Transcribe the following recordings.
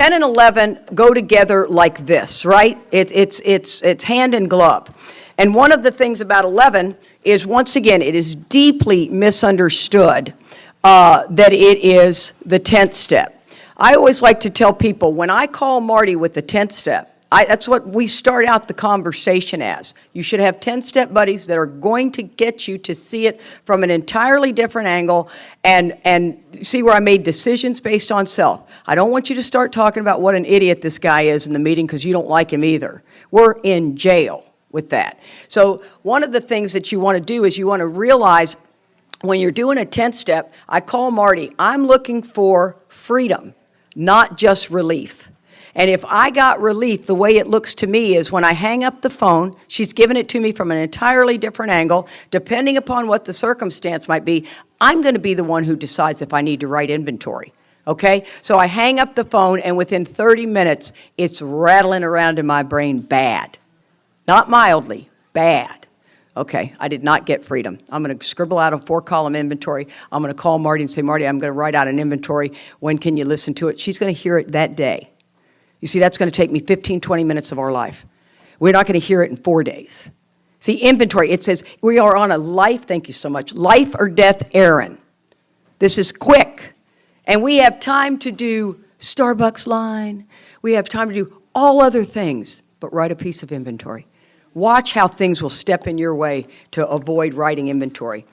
10 and 11 go together like this, right? It's hand in glove. And one of the things about 11 is, once again, it is deeply misunderstood that it is the 10th step. I always like to tell people, when I call Marty with the 10th step, that's what we start out the conversation as. You should have 10-step buddies that are going to get you to see it from an entirely different angle and see where I made decisions based on self. I don't want you to start talking about what an idiot this guy is in the meeting because you don't like him either. We're in jail with that. So one of the things that you want to do is you want to realize when you're doing a 10th step, I call Marty, I'm looking for freedom, not just relief. And if I got relief, the way it looks to me is when I hang up the phone, she's given it to me from an entirely different angle. Depending upon what the circumstance might be, I'm going to be the one who decides if I need to write inventory. Okay? So I hang up the phone, and within 30 minutes, it's rattling around in my brain bad. Not mildly, bad. Okay, I did not get freedom. I'm going to scribble out a 4-column inventory. I'm going to call Marty and say, Marty, I'm going to write out an inventory. When can you listen to it? She's going to hear it that day. You see, that's going to take me 15, 20 minutes of our life. We're not going to hear it in 4 days. See, inventory, it says we are on a life, thank you so much, life or death errand. This is quick. And we have time to do Starbucks line. We have time to do all other things, but write a piece of inventory. Watch how things will step in your way to avoid writing inventory.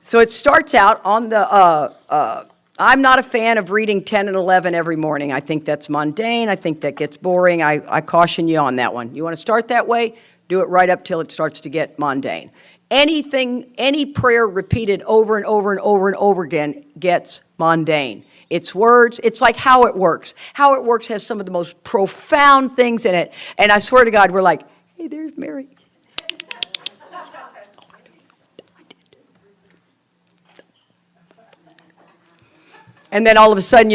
So it starts out on the... I'm not a fan of reading 10 and 11 every morning. I think that's mundane. I think that gets boring. I caution you on that one. You want to start that way? Do it right up till it starts to get mundane. Any prayer repeated over and over and over and over again gets mundane. It's words. It's like How It Works. How It Works has some of the most profound things in it. And I swear to God, we're like, hey, there's Mary. And then all of a sudden,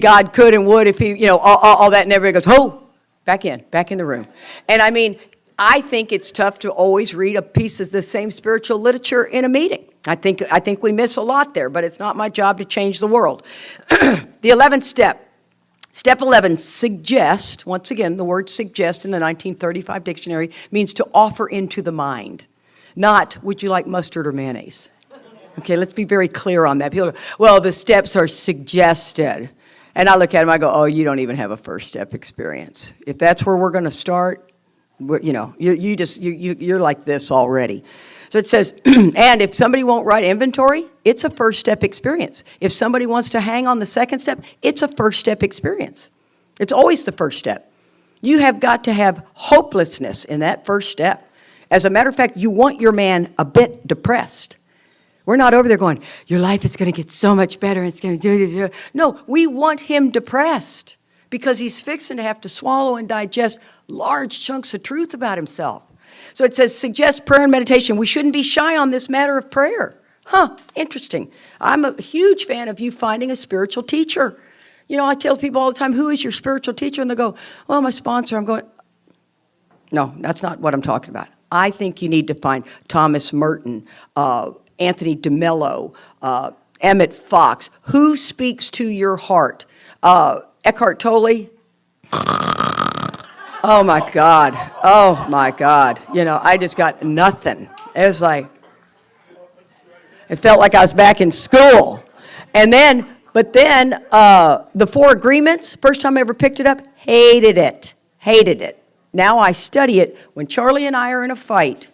God could and would if he, all that, and everybody goes, oh, back in the room. And I mean, I think it's tough to always read a piece of the same spiritual literature in a meeting. I think we miss a lot there, but it's not my job to change the world. The 11th step. Step 11, suggest. Once again, the word suggest in the 1935 dictionary means to offer into the mind. Not, would you like mustard or mayonnaise? Okay, let's be very clear on that. People go, well, the steps are suggested. And I look at them, I go, oh, you don't even have a first step experience. If that's where we're going to start, you're like this already. So it says, and if somebody won't write inventory, it's a first step experience. If somebody wants to hang on the second step, it's a first step experience. It's always the first step. You have got to have hopelessness in that first step. As a matter of fact, you want your man a bit depressed. We're not over there going, your life is going to get so much better. It's going to do. No, we want him depressed because he's fixing to have to swallow and digest large chunks of truth about himself. So it says, suggest prayer and meditation. We shouldn't be shy on this matter of prayer. Interesting. I'm a huge fan of you finding a spiritual teacher. I tell people all the time, who is your spiritual teacher? And they go, well, my sponsor. I'm going, no, that's not what I'm talking about. I think you need to find Thomas Merton, Anthony DeMello, Emmett Fox. Who speaks to your heart? Eckhart Tolle. Oh, my God. I just got nothing. It was like, it felt like I was back in school. But then, the 4 Agreements, first time I ever picked it up, hated it. Now I study it when Charlie and I are in a fight,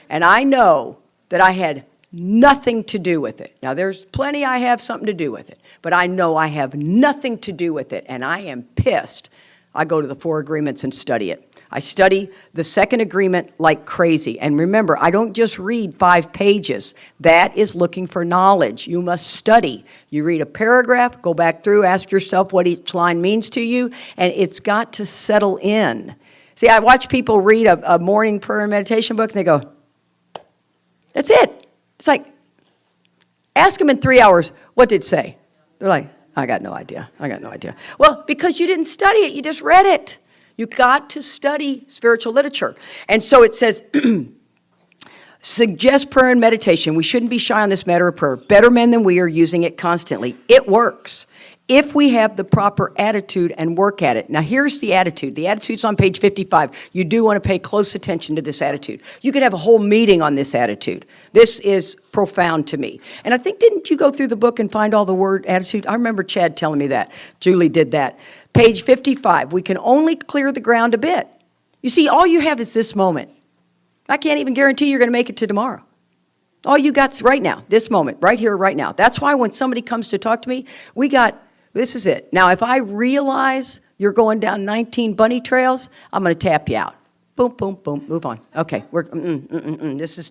and I know that I had nothing to do with it. Now, there's plenty I have something to do with it, but I know I have nothing to do with it, and I am pissed. I go to the 4 Agreements and study it. I study the second agreement like crazy. And remember, I don't just read 5 pages. That is looking for knowledge. You must study. You read a paragraph, go back through, ask yourself what each line means to you, and it's got to settle in. See, I watch people read a morning prayer and meditation book, and they go, that's it. It's like, ask them in 3 hours, what did it say? They're like, I got no idea. Well, because you didn't study it, you just read it. You got to study spiritual literature. And so it says, Suggest prayer and meditation. We shouldn't be shy on this matter of prayer. Better men than we are using it constantly. It works if we have the proper attitude and work at it. Now, here's the attitude. The attitude's on page 55. You do want to pay close attention to this attitude. You could have a whole meeting on this attitude. This is profound to me. And I think, didn't you go through the book and find all the word attitude? I remember Chad telling me that. Julie did that. Page 55. We can only clear the ground a bit. You see, all you have is this moment. I can't even guarantee you're going to make it to tomorrow. All you got's right now, this moment, right here, right now. That's why when somebody comes to talk to me, this is it. Now, if I realize you're going down 19 bunny trails, I'm going to tap you out. Boom, boom, boom, move on. Okay, this is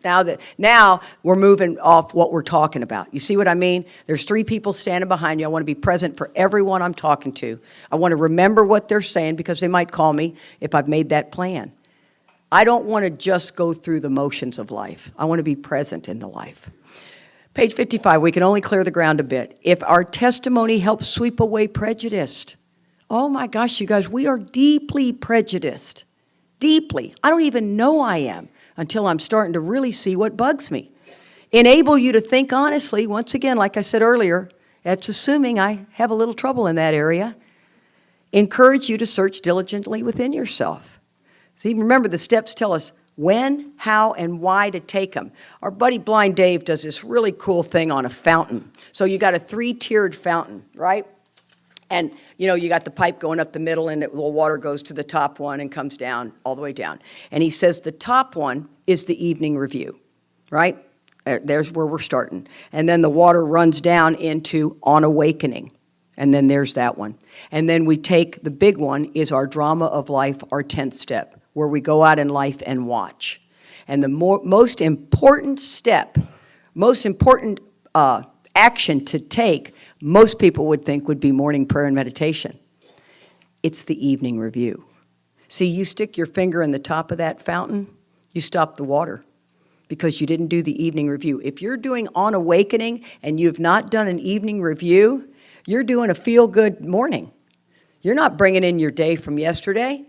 now we're moving off what we're talking about. You see what I mean? There's 3 people standing behind you. I want to be present for everyone I'm talking to. I want to remember what they're saying because they might call me if I've made that plan. I don't want to just go through the motions of life. I want to be present in the life. Page 55, we can only clear the ground a bit. If our testimony helps sweep away prejudice. Oh my gosh, you guys, we are deeply prejudiced. Deeply. I don't even know I am until I'm starting to really see what bugs me. Enable you to think honestly. Once again, like I said earlier, that's assuming I have a little trouble in that area. Encourage you to search diligently within yourself. See, remember the steps tell us when, how, and why to take them. Our buddy Blind Dave does this really cool thing on a fountain. So you got a 3-tiered fountain, right? And, you got the pipe going up the middle, and the water goes to the top one and comes down, all the way down. And he says the top one is the evening review, right? There's where we're starting. And then the water runs down into On Awakening. And then there's that one. And then we take the big one is our drama of life, our 10th step, where we go out in life and watch. And the most important step, most important action to take, most people would think would be morning prayer and meditation. It's the evening review. See, you stick your finger in the top of that fountain, you stop the water because you didn't do the evening review. If you're doing On Awakening and you've not done an evening review, you're doing a feel-good morning. You're not bringing in your day from yesterday.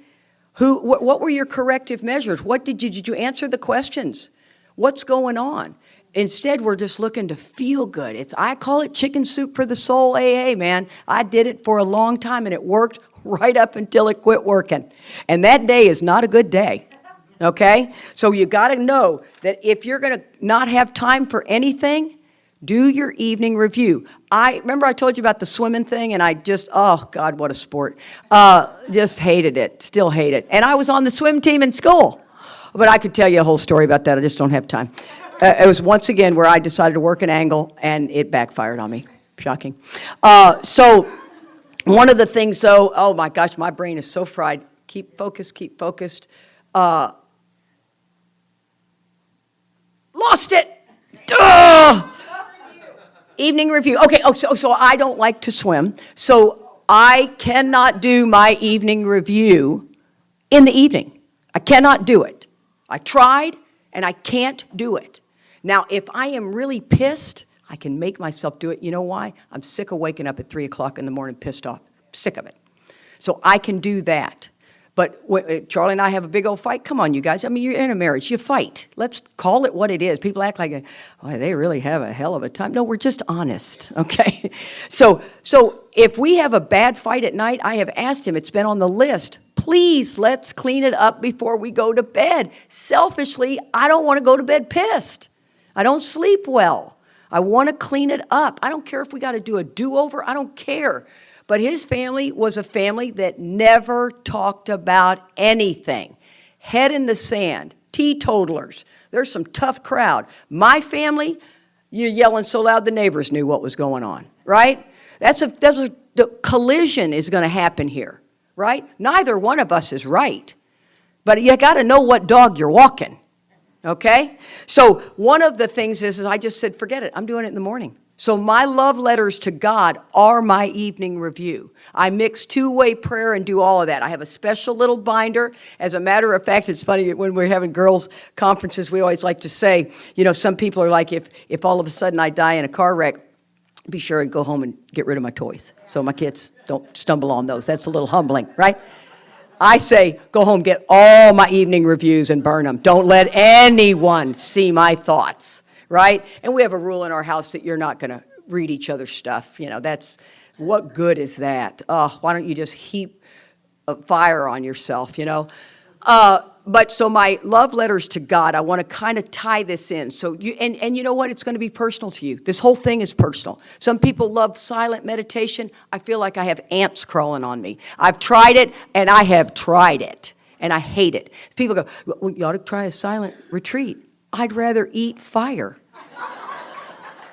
What were your corrective measures? Did you answer the questions? What's going on? Instead, we're just looking to feel good. I call it chicken soup for the soul AA, man. I did it for a long time, and it worked right up until it quit working. And that day is not a good day, okay? So you got to know that if you're going to not have time for anything, do your evening review. Remember I told you about the swimming thing, and I just, oh, God, what a sport. Just hated it, still hate it. And I was on the swim team in school. But I could tell you a whole story about that. I just don't have time. It was once again where I decided to work an angle, and it backfired on me. Shocking. So one of the things, though, oh, my gosh, my brain is so fried. Keep focused, keep focused. Lost it. Duh! Evening review. Okay, so I don't like to swim, so I cannot do my evening review in the evening. I cannot do it. I tried, and I can't do it. Now, if I am really pissed, I can make myself do it. You know why? I'm sick of waking up at 3 o'clock in the morning pissed off. Sick of it. So I can do that. But Charlie and I have a big old fight. Come on, you guys. I mean, you're in a marriage. You fight. Let's call it what it is. People act like, they really have a hell of a time. No, we're just honest, okay? So if we have a bad fight at night, I have asked him, it's been on the list, please, let's clean it up before we go to bed. Selfishly, I don't want to go to bed pissed. I don't sleep well. I want to clean it up. I don't care if we got to do a do-over. I don't care. But his family was a family that never talked about anything. Head in the sand, teetotalers. There's some tough crowd. My family, you're yelling so loud the neighbors knew what was going on, right? The collision is going to happen here, right? Neither one of us is right. But you got to know what dog you're walking, okay? So one of the things is I just said, forget it. I'm doing it in the morning. So my love letters to God are my evening review. I mix two-way prayer and do all of that. I have a special little binder. As a matter of fact, it's funny, when we're having girls' conferences, we always like to say, some people are like, if all of a sudden I die in a car wreck, be sure and go home and get rid of my toys so my kids don't stumble on those. That's a little humbling, right? I say, go home, get all my evening reviews and burn them. Don't let anyone see my thoughts, right? And we have a rule in our house that you're not going to read each other's stuff. That's, what good is that? Why don't you just heap a fire on yourself, But so my love letters to God, I want to kind of tie this in. So and you know what? It's going to be personal to you. This whole thing is personal. Some people love silent meditation. I feel like I have ants crawling on me. I've tried it, and I have tried it, and I hate it. People go, well, you ought to try a silent retreat. I'd rather eat fire.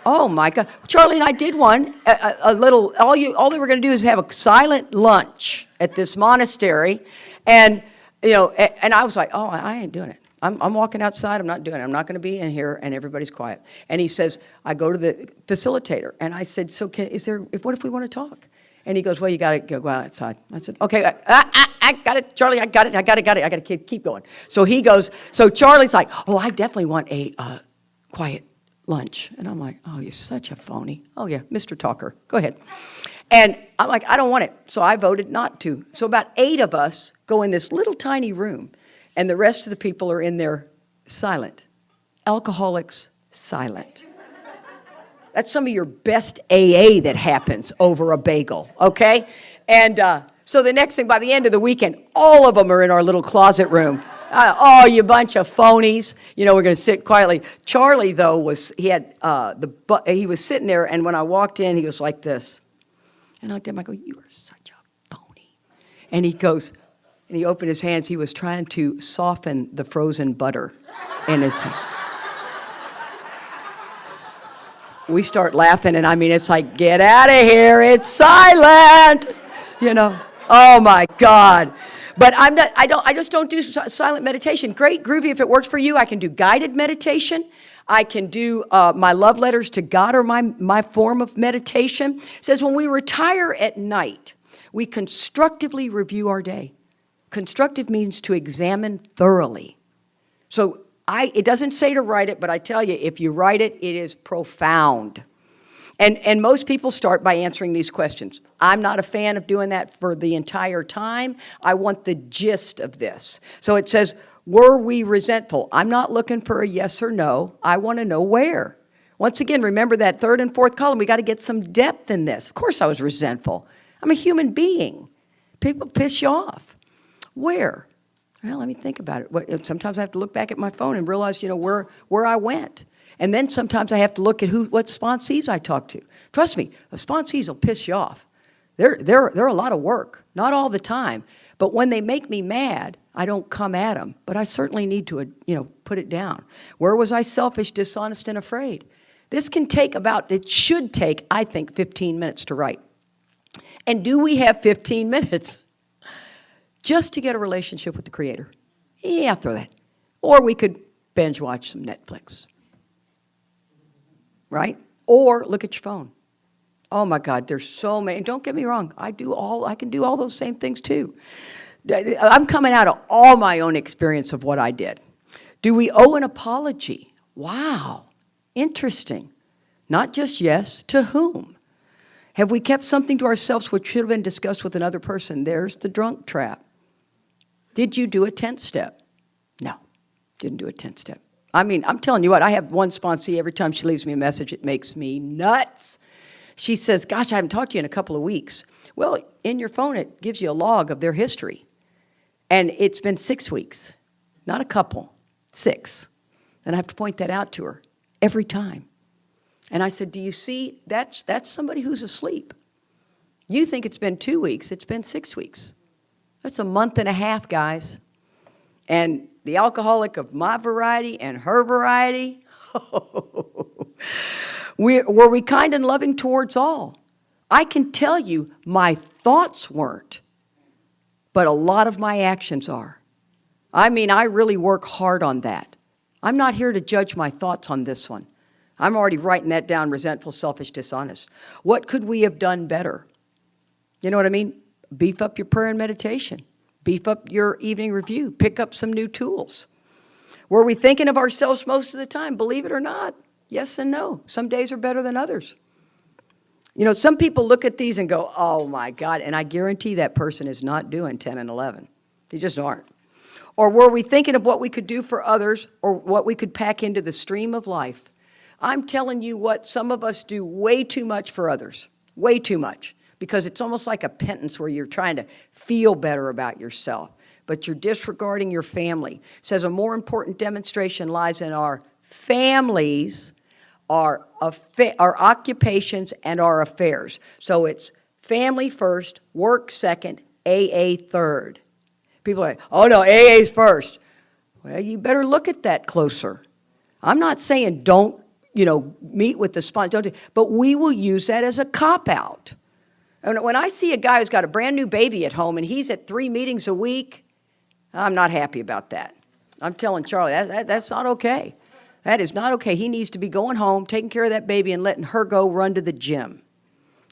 Oh my God. Charlie and I did one, a little, all they were going to do is have a silent lunch at this monastery. And, and I was like, oh, I ain't doing it. I'm walking outside. I'm not doing it. I'm not going to be in here, and everybody's quiet. And he says, I go to the facilitator, and I said, so what if we want to talk? And he goes, well, you got to go outside. I said, okay, I got it, Charlie, I got it. I got to keep going. So he goes, so Charlie's like, oh, I definitely want a quiet lunch. And I'm like, oh, you're such a phony. Oh, yeah, Mr. Talker, go ahead. And I'm like, I don't want it. So I voted not to. So about 8 of us go in this little tiny room, and the rest of the people are in there silent. Alcoholics, silent. That's some of your best AA that happens over a bagel, okay? And so the next thing, by the end of the weekend, all of them are in our little closet room. Oh, you bunch of phonies. We're going to sit quietly. Charlie, though, he was sitting there, and when I walked in, he was like this. And I looked at him, I go, you are such a phony. And he goes, and he opened his hands. He was trying to soften the frozen butter in his hand. We start laughing, and I mean, it's like, get out of here. It's silent. Oh, my God. But I just don't do silent meditation. Great, groovy. If it works for you, I can do guided meditation. I can do my love letters to God, or my form of meditation. It says when we retire at night, we constructively review our day. Constructive means to examine thoroughly. So it doesn't say to write it, but I tell you, if you write it, it is profound. And most people start by answering these questions. I'm not a fan of doing that for the entire time. I want the gist of this. So it says, were we resentful? I'm not looking for a yes or no. I want to know where. Once again, remember that 3rd and 4th column. We got to get some depth in this. Of course I was resentful. I'm a human being. People piss you off. Where? Well, let me think about it. Sometimes I have to look back at my phone and realize, where I went. And then sometimes I have to look at what sponsees I talk to. Trust me, the sponsees will piss you off. They're a lot of work, not all the time. But when they make me mad, I don't come at them. But I certainly need to, put it down. Where was I selfish, dishonest, and afraid? This can take it should take, I think, 15 minutes to write. And do we have 15 minutes just to get a relationship with the Creator? Yeah, throw that. Or we could binge watch some Netflix. Right? Or look at your phone. Oh my God, there's so many. And don't get me wrong, I can do all those same things too. I'm coming out of all my own experience of what I did. Do we owe an apology? Wow, interesting. Not just yes, to whom? Have we kept something to ourselves which should have been discussed with another person? There's the drunk trap. Did you do a 10th step? No, didn't do a 10th step. I mean, I'm telling you what, I have one sponsee, every time she leaves me a message, it makes me nuts. She says, gosh, I haven't talked to you in a couple of weeks. Well, in your phone, it gives you a log of their history. And it's been 6 weeks, not a couple, 6. And I have to point that out to her every time. And I said, do you see, that's somebody who's asleep. You think it's been 2 weeks, it's been 6 weeks. That's a month and a half, guys. And the alcoholic of my variety and her variety, were we kind and loving towards all? I can tell you my thoughts weren't, but a lot of my actions are. I mean, I really work hard on that. I'm not here to judge my thoughts on this one. I'm already writing that down, resentful, selfish, dishonest. What could we have done better? You know what I mean? Beef up your prayer and meditation. Beef up your evening review. Pick up some new tools. Were we thinking of ourselves most of the time? Believe it or not, yes and no. Some days are better than others. You know, some people look at these and go, oh my God, and I guarantee that person is not doing 10 and 11. They just aren't. Or were we thinking of what we could do for others or what we could pack into the stream of life? I'm telling you what, some of us do way too much for others, way too much, because it's almost like a penance where you're trying to feel better about yourself, but you're disregarding your family. It says a more important demonstration lies in our families, our occupations, and our affairs. So it's family first, work second, AA third. People are like, oh no, AA's first. Well, you better look at that closer. I'm not saying don't, meet with the sponsor, but we will use that as a cop-out. And when I see a guy who's got a brand new baby at home and he's at 3 meetings a week, I'm not happy about that. I'm telling Charlie, that's not okay. That is not okay. He needs to be going home, taking care of that baby, and letting her go run to the gym.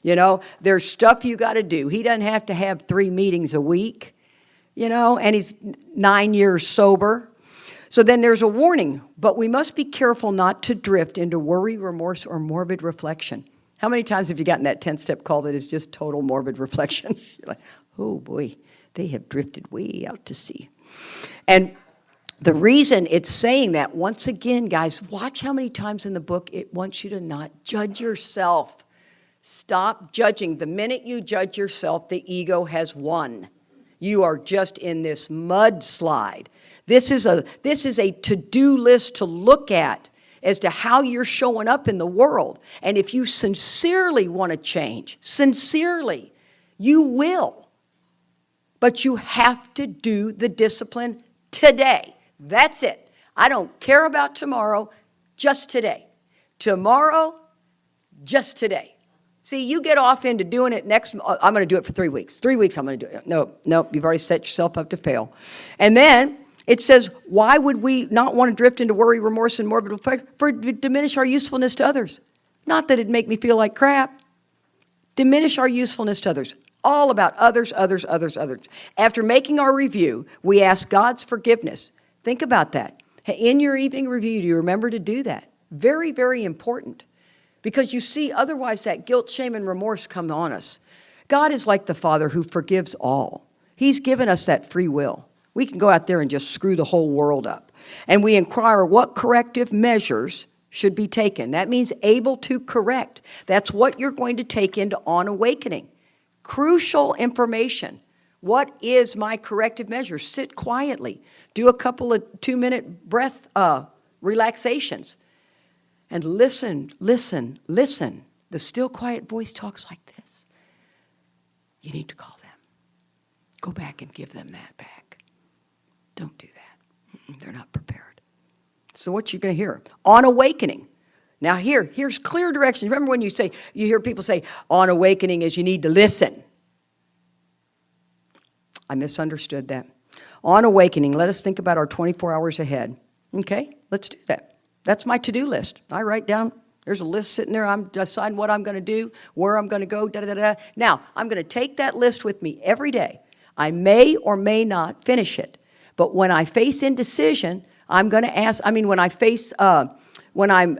There's stuff you got to do. He doesn't have to have 3 meetings a week, and he's 9 years sober. So then there's a warning, but we must be careful not to drift into worry, remorse, or morbid reflection. How many times have you gotten that 10-step call that is just total morbid reflection? You're like, oh boy, they have drifted way out to sea. And the reason it's saying that, once again, guys, watch how many times in the book it wants you to not judge yourself. Stop judging. The minute you judge yourself, the ego has won. You are just in this mudslide. This is a to-do list to look at as to how you're showing up in the world. And if you sincerely want to change, sincerely, you will. But you have to do the discipline today. That's it. I don't care about tomorrow, just today. Tomorrow, just today. See, you get off into doing it I'm going to do it for 3 weeks. 3 weeks I'm going to do it. No, you've already set yourself up to fail. And then it says, why would we not want to drift into worry, remorse, and morbid reflection? For it to diminish our usefulness to others. Not that it'd make me feel like crap. Diminish our usefulness to others. All about others, others, others, others. After making our review, we ask God's forgiveness. Think about that. In your evening review, do you remember to do that? Very, very important. Because you see, otherwise that guilt, shame, and remorse come on us. God is like the Father who forgives all. He's given us that free will. We can go out there and just screw the whole world up. And we inquire what corrective measures should be taken. That means able to correct. That's what you're going to take into On Awakening. Crucial information. What is my corrective measure? Sit quietly. Do a couple of 2-minute breath relaxations. And listen, listen, listen. The still quiet voice talks like this. You need to call them. Go back and give them that back. Don't do that. They're not prepared. So what you're going to hear? On Awakening. Now here's clear directions. Remember when you hear people say, On Awakening is you need to listen. I misunderstood that. On Awakening, let us think about our 24 hours ahead. Okay, let's do that. That's my to-do list. I write down, there's a list sitting there. I'm deciding what I'm going to do, where I'm going to go, da-da-da-da. Now, I'm going to take that list with me every day. I may or may not finish it. But when I face indecision, I'm going to ask, when I'm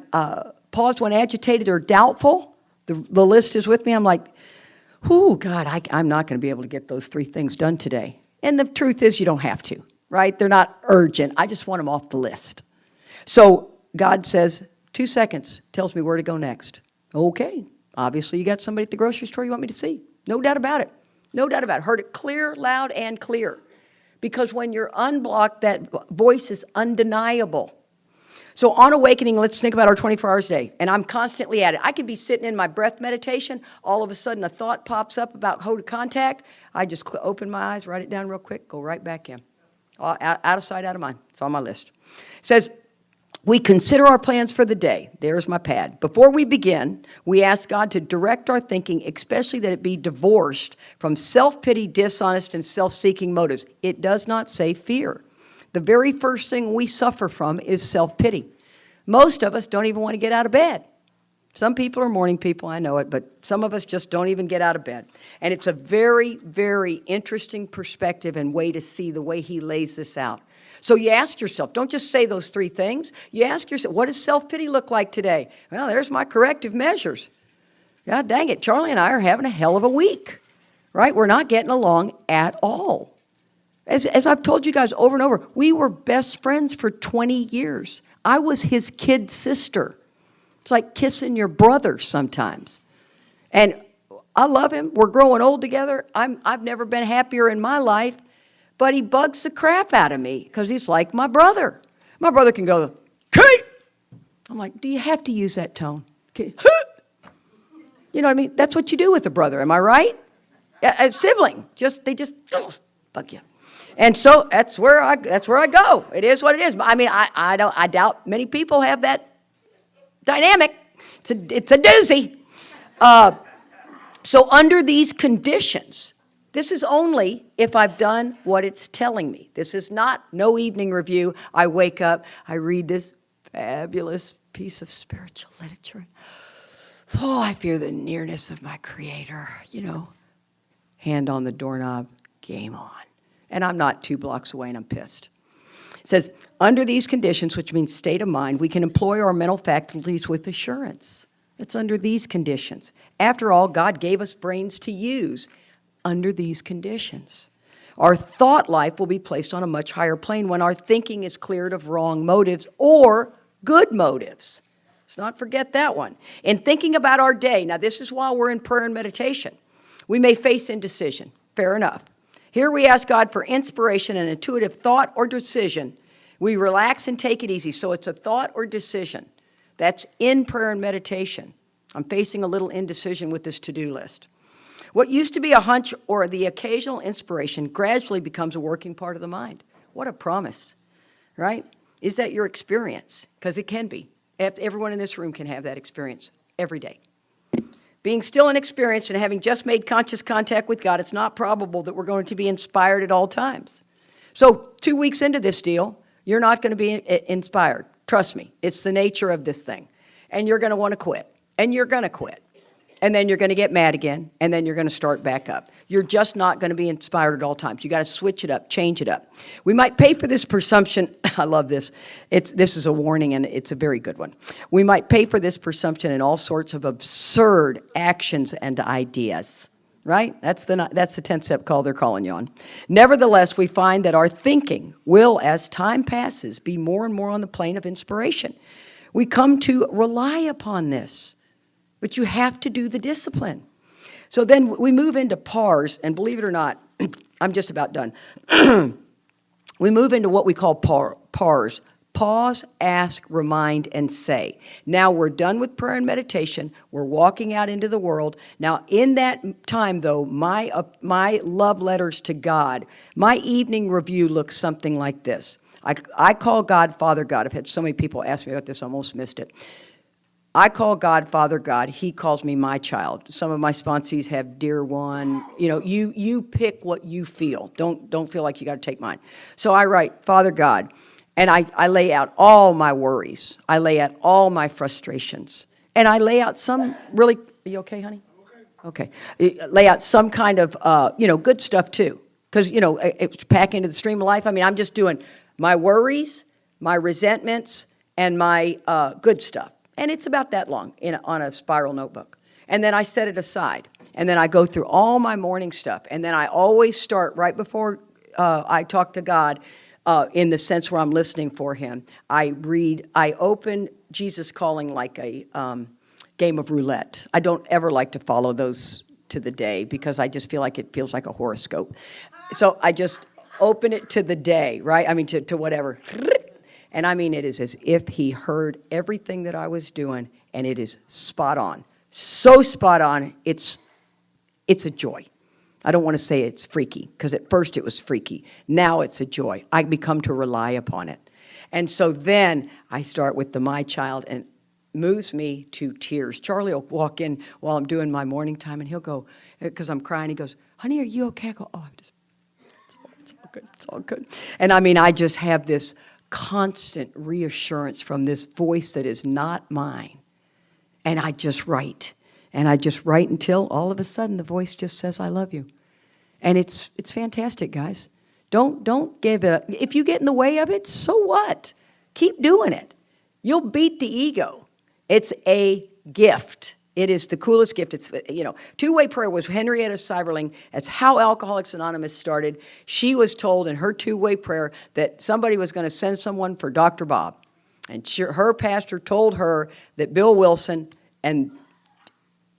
paused, when agitated or doubtful, the list is with me. I'm like, God, I'm not going to be able to get those 3 things done today. And the truth is you don't have to, right? They're not urgent. I just want them off the list. So God says, 2 seconds, tells me where to go next. Okay, obviously you got somebody at the grocery store you want me to see. No doubt about it. No doubt about it. Heard it clear, loud, and clear. Because when you're unblocked, that voice is undeniable. So On Awakening, let's think about our 24 hours a day. And I'm constantly at it. I could be sitting in my breath meditation. All of a sudden, a thought pops up about who to contact. I just open my eyes, write it down real quick, go right back in. Out of sight, out of mind. It's on my list. It says, we consider our plans for the day. There's my pad. Before we begin, we ask God to direct our thinking, especially that it be divorced from self-pity, dishonest, and self-seeking motives. It does not say fear. The very first thing we suffer from is self-pity. Most of us don't even want to get out of bed. Some people are morning people, I know it, but some of us just don't even get out of bed. And it's a very, very interesting perspective and way to see the way he lays this out. So you ask yourself, don't just say those 3 things. You ask yourself, what does self-pity look like today? Well, there's my corrective measures. God dang it, Charlie and I are having a hell of a week, right? We're not getting along at all. As I've told you guys over and over, we were best friends for 20 years. I was his kid sister. It's like kissing your brother sometimes. And I love him. We're growing old together. I've never been happier in my life. But he bugs the crap out of me because he's like my brother. My brother can go, Kate! I'm like, do you have to use that tone? You know what I mean? That's what you do with a brother. Am I right? A sibling. They just bug you. And so that's where I go. It is what it is. I mean, I doubt many people have that dynamic. It's a doozy. So under these conditions, this is only if I've done what it's telling me. This is not no evening review. I wake up, I read this fabulous piece of spiritual literature. Oh, I feel the nearness of my Creator. Hand on the doorknob, game on. And I'm not 2 blocks away and I'm pissed. It says, under these conditions, which means state of mind, we can employ our mental faculties with assurance. It's under these conditions. After all, God gave us brains to use under these conditions. Our thought life will be placed on a much higher plane when our thinking is cleared of wrong motives or good motives. Let's not forget that one. In thinking about our day, now this is while we're in prayer and meditation, we may face indecision. Fair enough. Here we ask God for inspiration and intuitive thought or decision. We relax and take it easy. So it's a thought or decision. That's in prayer and meditation. I'm facing a little indecision with this to-do list. What used to be a hunch or the occasional inspiration gradually becomes a working part of the mind. What a promise, right? Is that your experience? Because it can be. Everyone in this room can have that experience every day. Being still inexperienced and having just made conscious contact with God, it's not probable that we're going to be inspired at all times. So 2 weeks into this deal, you're not going to be inspired. Trust me, it's the nature of this thing. And you're going to want to quit. And you're going to quit. And then you're going to get mad again. And then you're going to start back up. You're just not going to be inspired at all times. You got to switch it up, change it up. We might pay for this presumption. I love this. This is a warning, and it's a very good one. We might pay for this presumption in all sorts of absurd actions and ideas. Right? That's the 10-step call they're calling you on. Nevertheless, we find that our thinking will, as time passes, be more and more on the plane of inspiration. We come to rely upon this, but you have to do the discipline. So then we move into PARs, and believe it or not, I'm just about done. We move into what we call PARs. Pause, ask, remind, and say. Now we're done with prayer and meditation. We're walking out into the world. Now in that time, though, my love letters to God, my evening review looks something like this. I call God Father God. I've had so many people ask me about this, I almost missed it. I call God Father God. He calls me my child. Some of my sponsees have dear one. You pick what you feel. Don't feel like you got to take mine. So I write Father God. And I lay out all my worries. I lay out all my frustrations. And I lay out some really, are you okay, honey? Okay. Lay out some kind of, good stuff too. Because, it's pack into the stream of life. I mean, I'm just doing my worries, my resentments, and my good stuff. And it's about that long on a spiral notebook. And then I set it aside. And then I go through all my morning stuff. And then I always start right before I talk to God, in the sense where I'm listening for him. I open Jesus Calling like a game of roulette. I don't ever like to follow those to the day because I just feel like it feels like a horoscope. So I just open it to the day, right? I mean, to whatever. And I mean, it is as if he heard everything that I was doing, and it is spot on. So spot on, it's a joy. I don't want to say it's freaky, because at first it was freaky. Now it's a joy. I become to rely upon it. And so then I start with the my child, and moves me to tears. Charlie will walk in while I'm doing my morning time, and he'll go, because I'm crying, he goes, honey, are you okay? I go, oh, it's all good, it's all good. And I mean, I just have this constant reassurance from this voice that is not mine. And I just write. And I just write until all of a sudden the voice just says, I love you. And it's fantastic, guys. Don't give it. If you get in the way of it, so what? Keep doing it. You'll beat the ego. It's a gift. It is the coolest gift. It's, two-way prayer was Henrietta Seiberling. That's how Alcoholics Anonymous started. She was told in her two-way prayer that somebody was going to send someone for Dr. Bob. And her pastor told her that Bill Wilson, and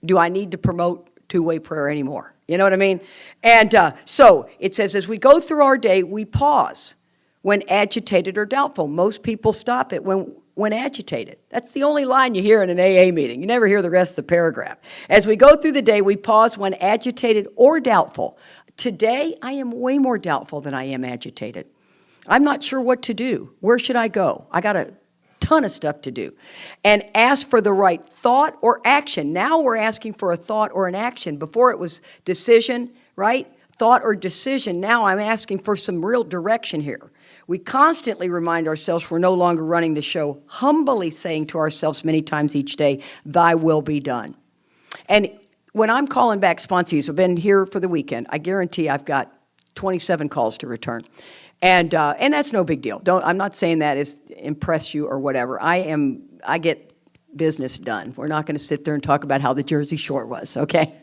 do I need to promote two-way prayer anymore? You know what I mean? And so it says, as we go through our day, we pause when agitated or doubtful. Most people stop it when agitated. That's the only line you hear in an AA meeting. You never hear the rest of the paragraph. As we go through the day, we pause when agitated or doubtful. Today, I am way more doubtful than I am agitated. I'm not sure what to do. Where should I go? I got a ton of stuff to do. And ask for the right thought or action. Now we're asking for a thought or an action. Before it was decision, right? Thought or decision. Now I'm asking for some real direction here. We constantly remind ourselves we're no longer running the show, humbly saying to ourselves many times each day, thy will be done. And when I'm calling back sponsees, I've been here for the weekend, I guarantee I've got 27 calls to return. And that's no big deal. I'm not saying that is impress you or whatever. I get business done. We're not going to sit there and talk about how the Jersey Shore was, okay?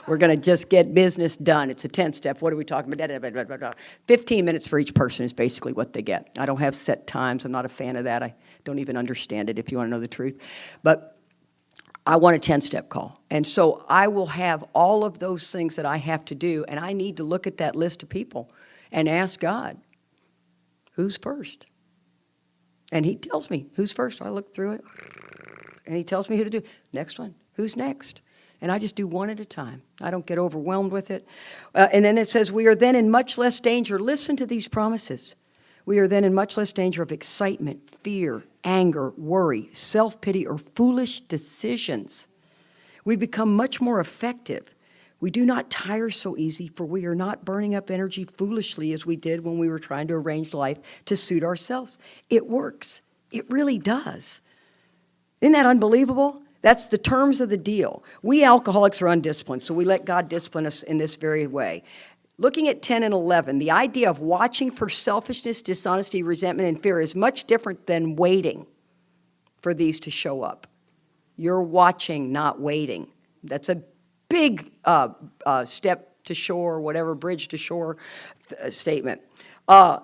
We're going to just get business done. It's a 10-step. What are we talking about? 15 minutes for each person is basically what they get. I don't have set times. I'm not a fan of that. I don't even understand it, if you want to know the truth. But I want a 10-step call. And so I will have all of those things that I have to do, and I need to look at that list of people and ask God, who's first? And he tells me, who's first? I look through it, and he tells me who to do. Next one, who's next? And I just do one at a time. I don't get overwhelmed with it. And then it says, we are then in much less danger. Listen to these promises. We are then in much less danger of excitement, fear, anger, worry, self-pity, or foolish decisions. We become much more effective. We do not tire so easy, for we are not burning up energy foolishly as we did when we were trying to arrange life to suit ourselves. It works. It really does. Isn't that unbelievable? That's the terms of the deal. We alcoholics are undisciplined, so we let God discipline us in this very way. Looking at 10 and 11, the idea of watching for selfishness, dishonesty, resentment, and fear is much different than waiting for these to show up. You're watching, not waiting. That's a big step to shore, whatever, bridge to shore statement. We're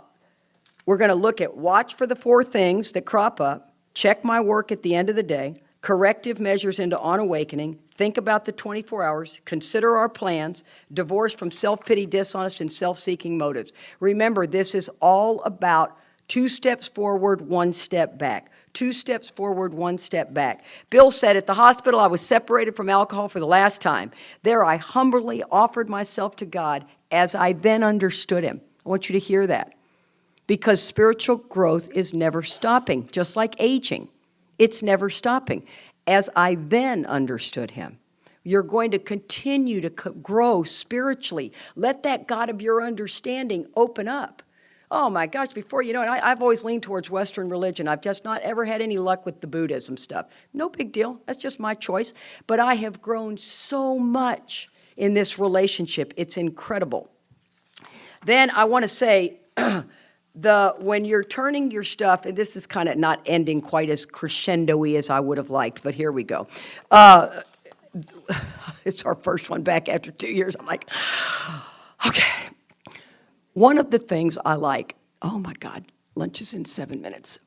going to look at watch for the 4 things that crop up, check my work at the end of the day, corrective measures into on awakening, think about the 24 hours, consider our plans, divorce from self-pity, dishonest, and self-seeking motives. Remember, this is all about 2 steps forward, 1 step back. 2 steps forward, 1 step back. Bill said, at the hospital, I was separated from alcohol for the last time. There, I humbly offered myself to God as I then understood him. I want you to hear that. Because spiritual growth is never stopping, just like aging. It's never stopping. As I then understood him, you're going to continue to grow spiritually. Let that God of your understanding open up. Oh my gosh, before you know it, I've always leaned towards Western religion. I've just not ever had any luck with the Buddhism stuff. No big deal. That's just my choice. But I have grown so much in this relationship. It's incredible. Then I want to say, when you're turning your stuff, and this is kind of not ending quite as crescendo-y as I would have liked, but here we go. It's our first one back after 2 years. I'm like, okay. One of the things I like, oh my God, lunch is in 7 minutes,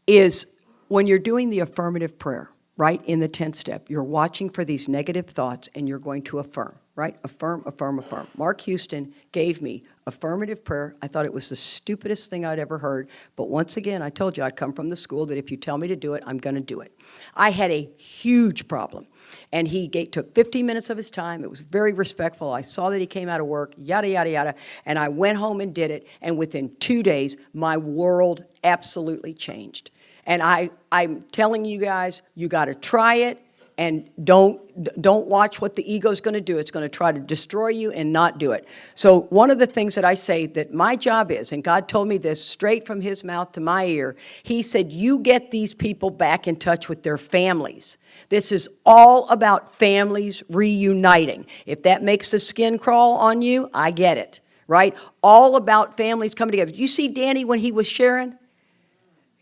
is when you're doing the affirmative prayer, right, in the 10th step, you're watching for these negative thoughts and you're going to affirm, right? Affirm, affirm, affirm. Mark Houston gave me affirmative prayer. I thought it was the stupidest thing I'd ever heard. But once again, I told you I come from the school that if you tell me to do it, I'm going to do it. I had a huge problem. And he took 15 minutes of his time. It was very respectful. I saw that he came out of work, yada, yada, yada. And I went home and did it. And within 2 days, my world absolutely changed. And I'm telling you guys, you got to try it. And don't watch what the ego's going to do. It's going to try to destroy you and not do it. So one of the things that I say that my job is, and God told me this straight from his mouth to my ear, he said, you get these people back in touch with their families. This is all about families reuniting. If that makes the skin crawl on you, I get it, right? All about families coming together. You see Danny when he was sharing?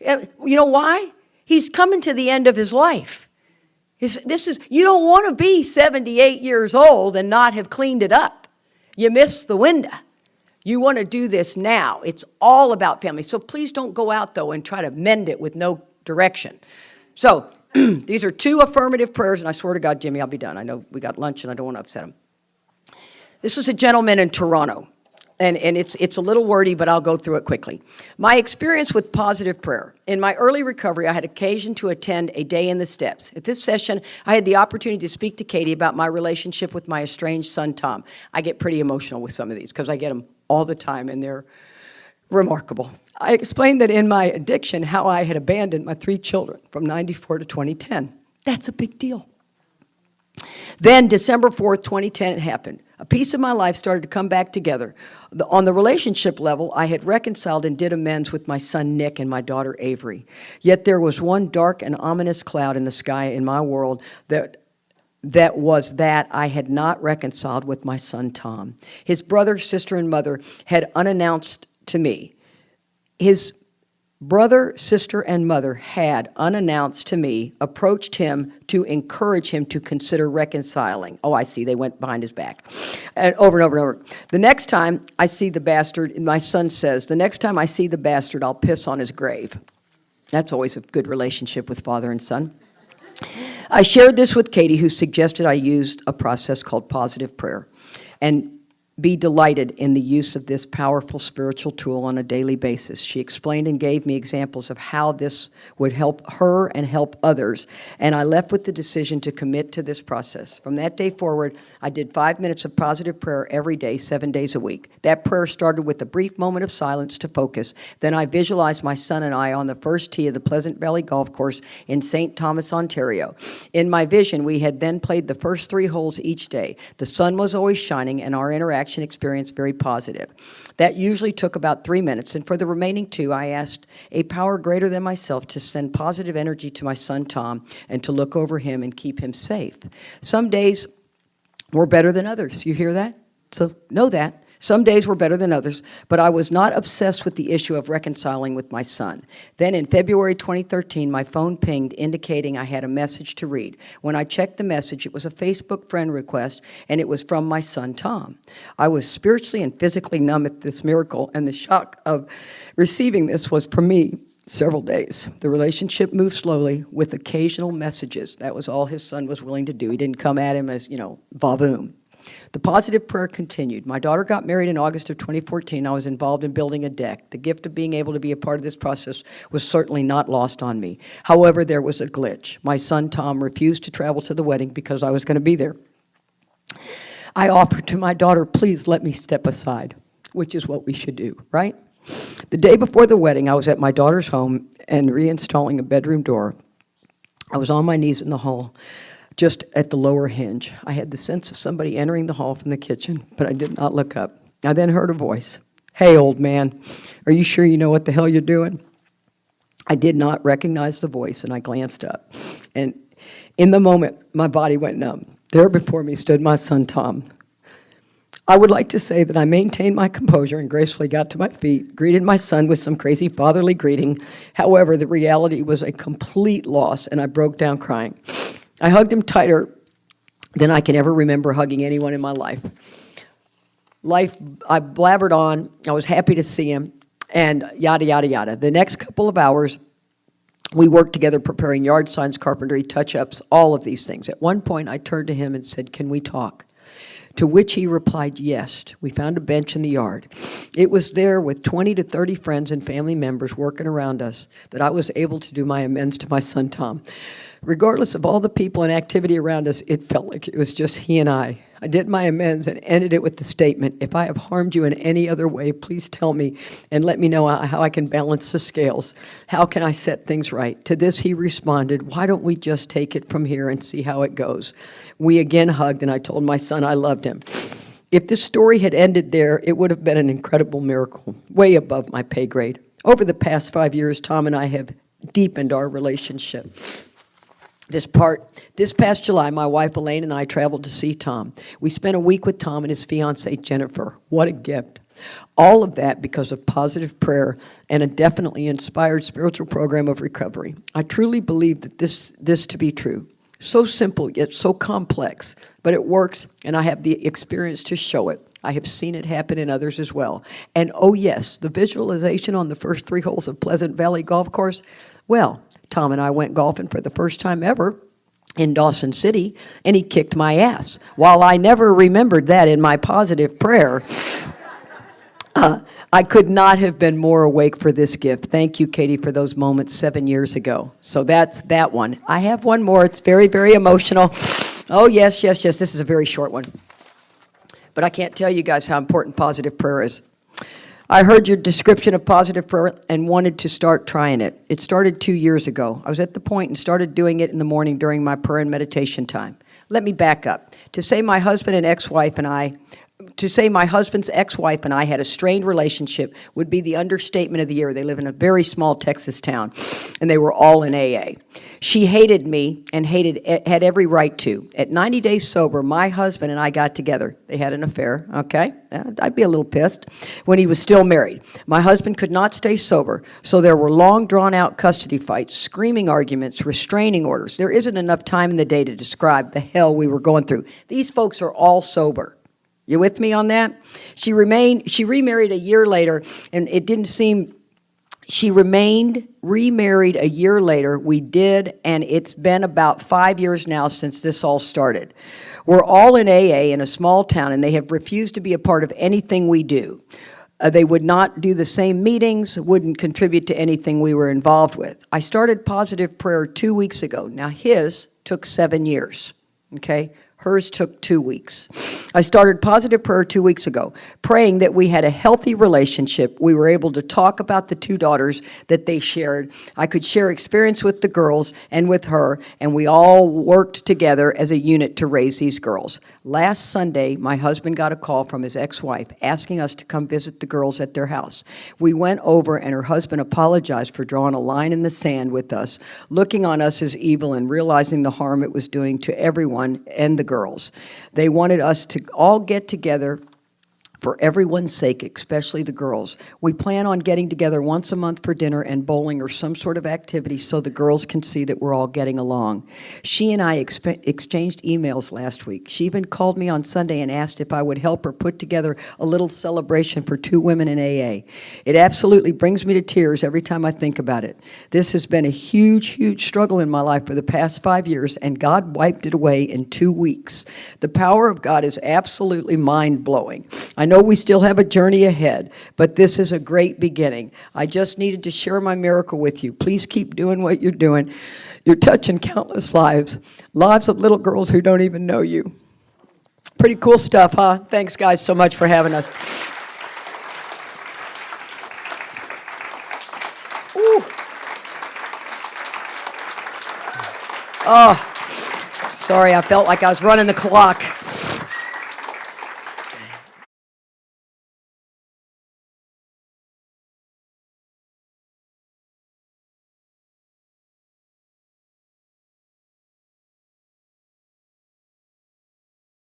You know why? He's coming to the end of his life. You don't want to be 78 years old and not have cleaned it up. You missed the window. You want to do this now. It's all about family. So please don't go out, though, and try to mend it with no direction. So these are 2 affirmative prayers, and I swear to God, Jimmy, I'll be done. I know we got lunch, and I don't want to upset him. This was a gentleman in Toronto, and it's a little wordy, but I'll go through it quickly. My experience with positive prayer. In my early recovery, I had occasion to attend a day in the steps. At this session, I had the opportunity to speak to Katie about my relationship with my estranged son, Tom. I get pretty emotional with some of these because I get them all the time, and they're remarkable. I explained that in my addiction, how I had abandoned my 3 children from 94 to 2010. That's a big deal. Then, December 4th, 2010, it happened. A piece of my life started to come back together. On the relationship level, I had reconciled and did amends with my son, Nick, and my daughter, Avery. Yet there was one dark and ominous cloud in the sky in my world that I had not reconciled with my son, Tom. His brother, sister, and mother had unannounced to me. His brother, sister, and mother had, unannounced to me, approached him to encourage him to consider reconciling. Oh, I see. They went behind his back. And over and over and over. The next time I see the bastard, my son says, the next time I see the bastard, I'll piss on his grave. That's always a good relationship with father and son. I shared this with Katie, who suggested I used a process called positive prayer and be delighted in the use of this powerful spiritual tool on a daily basis. She explained and gave me examples of how this would help her and help others, and I left with the decision to commit to this process. From that day forward, I did 5 minutes of positive prayer every day, 7 days a week. That prayer started with a brief moment of silence to focus. Then I visualized my son and I on the first tee of the Pleasant Valley Golf Course in St. Thomas, Ontario. In my vision, we had then played the first 3 holes each day. The sun was always shining, and our interaction experience very positive. That usually took about 3 minutes, and for the remaining 2, I asked a power greater than myself to send positive energy to my son Tom and to look over him and keep him safe. Some days were better than others. You hear that? So know that. Some days were better than others, but I was not obsessed with the issue of reconciling with my son. Then in February 2013, my phone pinged indicating I had a message to read. When I checked the message, it was a Facebook friend request, and it was from my son, Tom. I was spiritually and physically numb at this miracle, and the shock of receiving this was, for me, several days. The relationship moved slowly with occasional messages. That was all his son was willing to do. He didn't come at him as, vavoom. The positive prayer continued. My daughter got married in August of 2014. I was involved in building a deck. The gift of being able to be a part of this process was certainly not lost on me. However, there was a glitch. My son, Tom, refused to travel to the wedding because I was going to be there. I offered to my daughter, please let me step aside, which is what we should do, right? The day before the wedding, I was at my daughter's home and reinstalling a bedroom door. I was on my knees in the hall, just at the lower hinge. I had the sense of somebody entering the hall from the kitchen, but I did not look up. I then heard a voice. Hey, old man, are you sure you know what the hell you're doing? I did not recognize the voice, and I glanced up. And in the moment, my body went numb. There before me stood my son, Tom. I would like to say that I maintained my composure and gracefully got to my feet, greeted my son with some crazy fatherly greeting. However, the reality was a complete loss, and I broke down crying. I hugged him tighter than I can ever remember hugging anyone in my life. I blabbered on. I was happy to see him, and yada, yada, yada. The next couple of hours, we worked together preparing yard signs, carpentry, touch-ups, all of these things. At one point, I turned to him and said, can we talk? To which he replied, yes. We found a bench in the yard. It was there with 20 to 30 friends and family members working around us that I was able to do my amends to my son, Tom. Regardless of all the people and activity around us, it felt like it was just he and I. I did my amends and ended it with the statement, if I have harmed you in any other way, please tell me and let me know how I can balance the scales. How can I set things right? To this he responded, why don't we just take it from here and see how it goes? We again hugged, and I told my son I loved him. If this story had ended there, it would have been an incredible miracle, way above my pay grade. Over the past 5 years, Tom and I have deepened our relationship. This past July, my wife Elaine and I traveled to see Tom. We spent a week with Tom and his fiancée Jennifer. What a gift. All of that because of positive prayer and a definitely inspired spiritual program of recovery. I truly believe that this to be true. So simple, yet so complex. But it works, and I have the experience to show it. I have seen it happen in others as well. And oh yes, the visualization on the first 3 holes of Pleasant Valley Golf Course, well, Tom and I went golfing for the first time ever in Dawson City, and he kicked my ass. While I never remembered that in my positive prayer, I could not have been more awake for this gift. Thank you, Katie, for those moments 7 years ago. So that's that one. I have one more. It's very, very emotional. Oh, yes. This is a very short one. But I can't tell you guys how important positive prayer is. I heard your description of positive prayer and wanted to start trying it. It started 2 years ago. I was at the point and started doing it in the morning during my prayer and meditation time. Let me back up. To say my husband's ex-wife and I had a strained relationship would be the understatement of the year. They live in a very small Texas town, and they were all in AA. She hated me and had every right to. At 90 days sober, my husband and I got together. They had an affair, okay? I'd be a little pissed when he was still married. My husband could not stay sober, so there were long, drawn-out custody fights, screaming arguments, restraining orders. There isn't enough time in the day to describe the hell we were going through. These folks are all sober. You with me on that? She remarried a year later, and it didn't seem, she remarried a year later. We did, and it's been about 5 years now since this all started. We're all in AA in a small town, and they have refused to be a part of anything we do. They would not do the same meetings, wouldn't contribute to anything we were involved with. I started positive prayer 2 weeks ago. Now, his took 7 years, okay? Hers took 2 weeks. I started positive prayer 2 weeks ago, praying that we had a healthy relationship. We were able to talk about the 2 daughters that they shared. I could share experience with the girls and with her, and we all worked together as a unit to raise these girls. Last Sunday, my husband got a call from his ex-wife asking us to come visit the girls at their house. We went over, and her husband apologized for drawing a line in the sand with us, looking on us as evil and realizing the harm it was doing to everyone and the girls. They wanted us to all get together for everyone's sake, especially the girls. We plan on getting together once a month for dinner and bowling or some sort of activity so the girls can see that we're all getting along. She and I exchanged emails last week. She even called me on Sunday and asked if I would help her put together a little celebration for 2 women in AA. It absolutely brings me to tears every time I think about it. This has been a huge, huge struggle in my life for the past 5 years, and God wiped it away in 2 weeks. The power of God is absolutely mind-blowing. I know we still have a journey ahead, but this is a great beginning. I just needed to share my miracle with you. Please keep doing what you're doing. You're touching countless lives of little girls who don't even know you. Pretty cool stuff, huh? Thanks, guys, so much for having us. Ooh. Oh, sorry, I felt like I was running the clock.